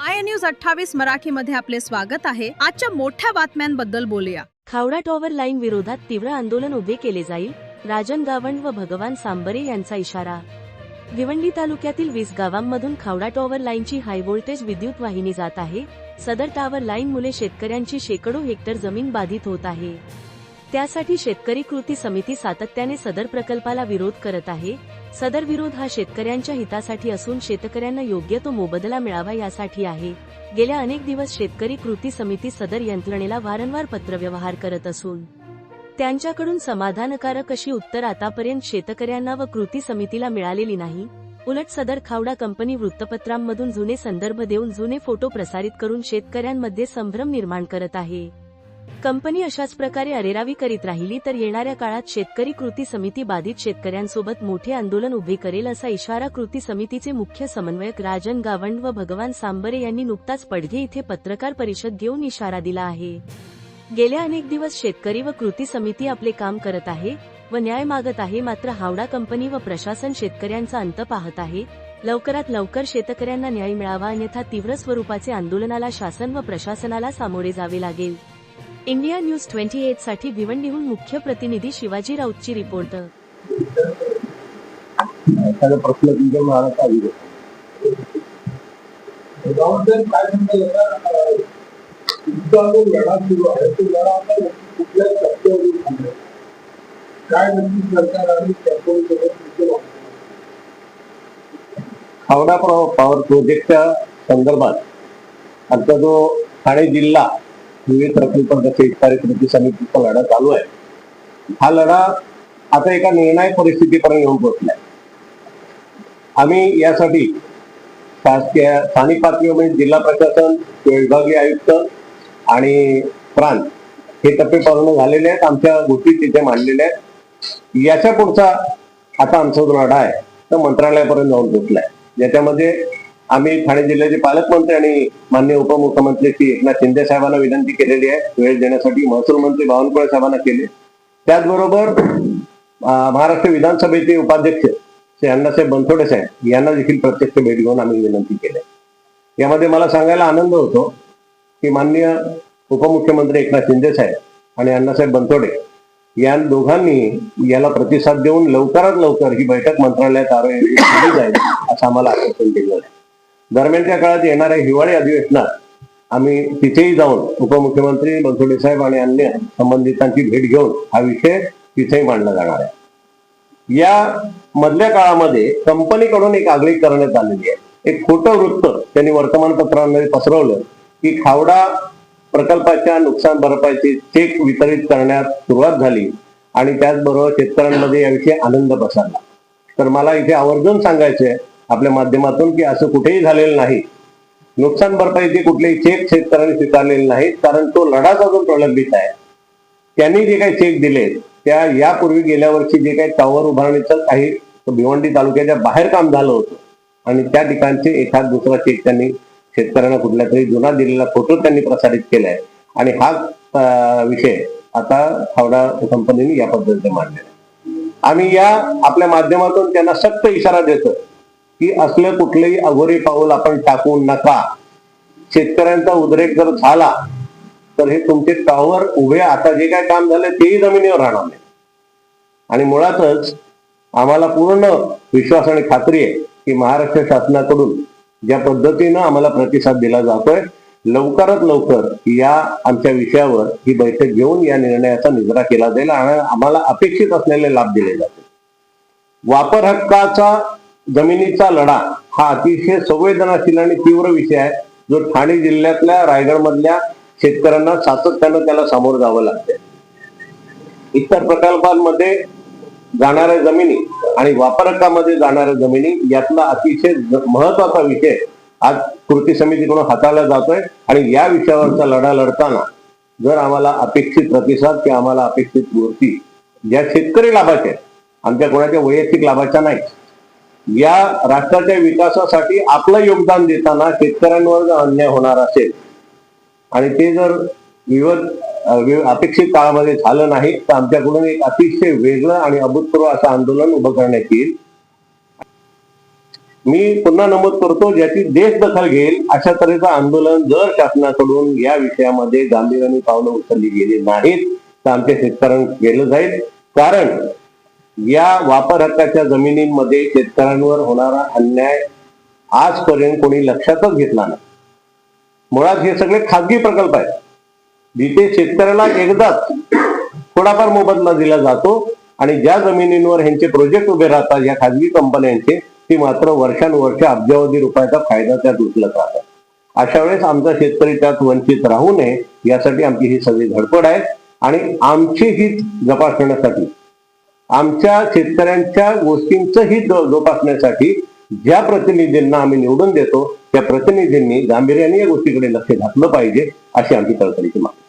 माय news 28 मराठीमध्ये आपले स्वागत आहे। आजच्या मोठ्या बातम्यांबद्दल बोलूया। खावडा टॉवर लाईन विरोधात तीव्र आंदोलन उभे केले जाईल, राजन गावंड व भगवान सांबरे यांचा इशारा। भिवंडी तालुक्यातील 20 गावांमधून खावडा टॉवर लाईनची हाय व्होल्टेज विद्युत वाहिनी जात आहे। सदर टॉवर लाईन मुळे शेतकऱ्यांची शेकडो हेक्टर जमीन बाधित होत आहे। त्यासाठी शेतकरी कृती समिती सातत्याने सदर प्रकल्पाला विरोध करत आहे। सदर विरोध हा शेतकऱ्यांच्या हितासाठी असून शेतकऱ्यांना योग्य तो मोबदला मिळावा यासाठी आहे। गेल्या अनेक दिवस शेतकरी कृती समिती सदर यंत्रणेला वारंवार पत्रव्यवहार करत असून त्यांच्याकडून समाधानकारक अशी उत्तर आतापर्यंत शेतकऱ्यांना व कृती समितीला मिळालेली नाही। उलट सदर खावडा कंपनी वृत्तपत्रांमधून जुने संदर्भ देऊन जुने फोटो प्रसारित करून शेतकऱ्यांमध्ये संभ्रम निर्माण करत आहे। कंपनी अशाच प्रकारे अरेरावी करीत राहिली तर येणाऱ्या काळात शेतकरी कृती समिती बाधित शेतकऱ्यांसोबत मोठे आंदोलन उभे करेल असा इशारा कृती समितीचे मुख्य समन्वयक राजन गावंड व भगवान सांबरे यांनी नुकताच पडघे इथे पत्रकार परिषद घेऊन इशारा दिला आहे। गेल्या अनेक दिवस शेतकरी व कृती समिती आपले काम करत आहे व न्याय मागत आहे, मात्र हावडा कंपनी व प्रशासन शेतकऱ्यांचा अंत पाहत आहे। लवकरात लवकर शेतकऱ्यांना न्याय मिळावा, अन्यथा तीव्र स्वरूपाचे आंदोलनाला शासन व प्रशासनाला सामोरे जावे लागेल। इंडिया न्यूज 28 साठी भिवंडीहून मुख्य प्रतिनिधी शिवाजी राऊतची रिपोर्ट। खावडा पॉवर प्रोजेक्टच्या संदर्भात आमचा जो ठाणे जिल्हा विविध प्रकल्प शेतकरी कृती समितीचा लढा चालू आहे। हा लढा आता एका निर्णायक परिस्थितीपर्यंत येऊन पोहोचलाय। आम्ही यासाठी शासकीय स्थानिक पातळीवर जिल्हा प्रशासन, विभागीय आयुक्त आणि प्रांत हे टप्पे पूर्ण झालेले आहेत, आमच्या गोष्टी तिथे मांडलेल्या आहेत। याच्या पुढचा आता आमचा जो लढा आहे तो मंत्रालयापर्यंत जाऊन पोहोचलाय, ज्याच्यामध्ये आम्ही ठाणे जिल्ह्याचे पालकमंत्री आणि माननीय उपमुख्यमंत्री श्री एकनाथ शिंदे साहेबांना विनंती केलेली आहे वेळ देण्यासाठी। महसूल मंत्री बावनकुळे साहेबांना केले, त्याचबरोबर महाराष्ट्र विधानसभेचे उपाध्यक्ष श्री अण्णासाहेब बनसोडे साहेब यांना देखील प्रत्यक्ष भेट घेऊन आम्ही विनंती केली। यामध्ये मला सांगायला आनंद होतो की माननीय उपमुख्यमंत्री एकनाथ शिंदे साहेब आणि अण्णासाहेब बनसोडे या दोघांनी याला प्रतिसाद देऊन लवकरात लवकर ही बैठक मंत्रालयात आयोजित केली जाईल असं आम्हाला आश्वासन दिलं आहे। दरम्यानच्या काळात येणाऱ्या हिवाळी अधिवेशनात आम्ही तिथेही जाऊन उपमुख्यमंत्री बनसोडे साहेब आणि अन्य संबंधितांची भेट घेऊन हा विषय तिथेही मांडला जाणार आहे। या मधल्या काळामध्ये कंपनीकडून एक आगळीक करण्यात आलेली आहे। एक खोटं वृत्त त्यांनी वर्तमानपत्रांमध्ये पसरवलं की खावडा प्रकल्पाच्या नुकसान भरपाईचे चेक वितरित करण्यास सुरुवात झाली आणि त्याचबरोबर शेतकऱ्यांमध्ये याविषयी आनंद पसरला। तर मला इथे आवर्जून सांगायचंय आपल्या माध्यमातून की असं कुठेही झालेलं नाही। नुकसान भरपाईचे कुठलेही चेक शेतकऱ्यांनी स्वीकारलेले नाहीत, कारण तो लढाच अजून प्रलंबित आहे। त्यांनी जे काही चेक दिले त्या यापूर्वी गेल्या वर्षी जे काही टॉवर उभारणीचं काही भिवंडी तालुक्याच्या बाहेर काम झालं होतं आणि त्या ठिकाणचे एखाद दुसरा चेक त्यांनी शेतकऱ्यांना कुठल्या तरी जुना दिलेला फोटो त्यांनी प्रसारित केलाय आणि हा विषय आता खावडा कंपनीने या पद्धतीने मांडलेला। आम्ही या आपल्या माध्यमातून त्यांना सक्त इशारा देतो की असलं कुठलंही अघोरी पाऊल आपण टाकू नका। शेतकऱ्यांचा उद्रेक जर झाला तर हे तुमचे टॉवर उभे आता जे काय काम झालं तेही जमिनीवर राहणार नाही। आणि मुळातच आम्हाला पूर्ण विश्वास आणि खात्री आहे की महाराष्ट्र शासनाकडून ज्या पद्धतीनं आम्हाला प्रतिसाद दिला जातोय, लवकरात लवकर या आमच्या विषयावर ही बैठक घेऊन या निर्णयाचा निजरा केला जाईल आणि आम्हाला अपेक्षित असलेले लाभ दिले जातील। वापर हक्काचा जमिनीचा लढा हा अतिशय संवेदनशील आणि तीव्र विषय आहे, जो ठाणे जिल्ह्यातल्या रायगड मधल्या शेतकऱ्यांना सातत्यानं त्याला सामोरं जावं लागतंय। इतर प्रकल्पांमध्ये जाणाऱ्या जमिनी आणि वापर हक्कामध्ये जाणाऱ्या जमिनी यातला अतिशय महत्वाचा विषय आज कृती समितीकडून हाताळला जातोय आणि या विषयावरचा लढा लढताना जर आम्हाला अपेक्षित प्रतिसाद किंवा आम्हाला अपेक्षित गोष्टी ज्या शेतकरी लाभाच्या आमच्या कोणाच्या वैयक्तिक लाभाच्या नाही, या राष्ट्राच्या विकासासाठी आपलं योगदान देताना शेतकऱ्यांवर जर अन्याय होणार असेल आणि ते जर अपेक्षित काळामध्ये झालं नाही तर आमच्याकडून एक अतिशय वेगळं आणि अभूतपूर्व असं आंदोलन उभं करण्यात येईल। मी पुन्हा नमूद करतो, ज्याची देश दखल घेईल अशा तऱ्हेचं आंदोलन जर शासनाकडून या विषयामध्ये गांभीर्याने पावलं उचलली गेली नाहीत तर आमच्या शेतकऱ्यांना केलं जाईल. कारण या वापर हक्काच्या जमिनींमध्ये शेतकऱ्यांवर होणारा अन्याय आजपर्यंत कोणी लक्षातच घेतला नाही. मुळात हे सगळे खाजगी प्रकल्प आहेत, जिथे शेतकऱ्याला एकदाच थोडाफार मोबदला दिला जातो आणि ज्या जमिनींवर ह्यांचे प्रोजेक्ट उभे राहतात या खाजगी कंपन्यांचे, ती मात्र वर्षानुवर्ष अब्जावधी रुपयाचा फायदा त्यात उचलत राहतात. अशा वेळेस आमचा शेतकरी त्यात वंचित राहू नये यासाठी आमची ही सगळी धडपड आहे. आणि आमची हित जोपासण्यासाठी, आमच्या शेतकऱ्यांच्या गोष्टींचं हित जोपासण्यासाठी ज्या प्रतिनिधींना आम्ही निवडून देतो त्या प्रतिनिधींनी गांभीर्याने या गोष्टीकडे लक्ष घातलं पाहिजे, अशी आमची कळकळीची मागणी.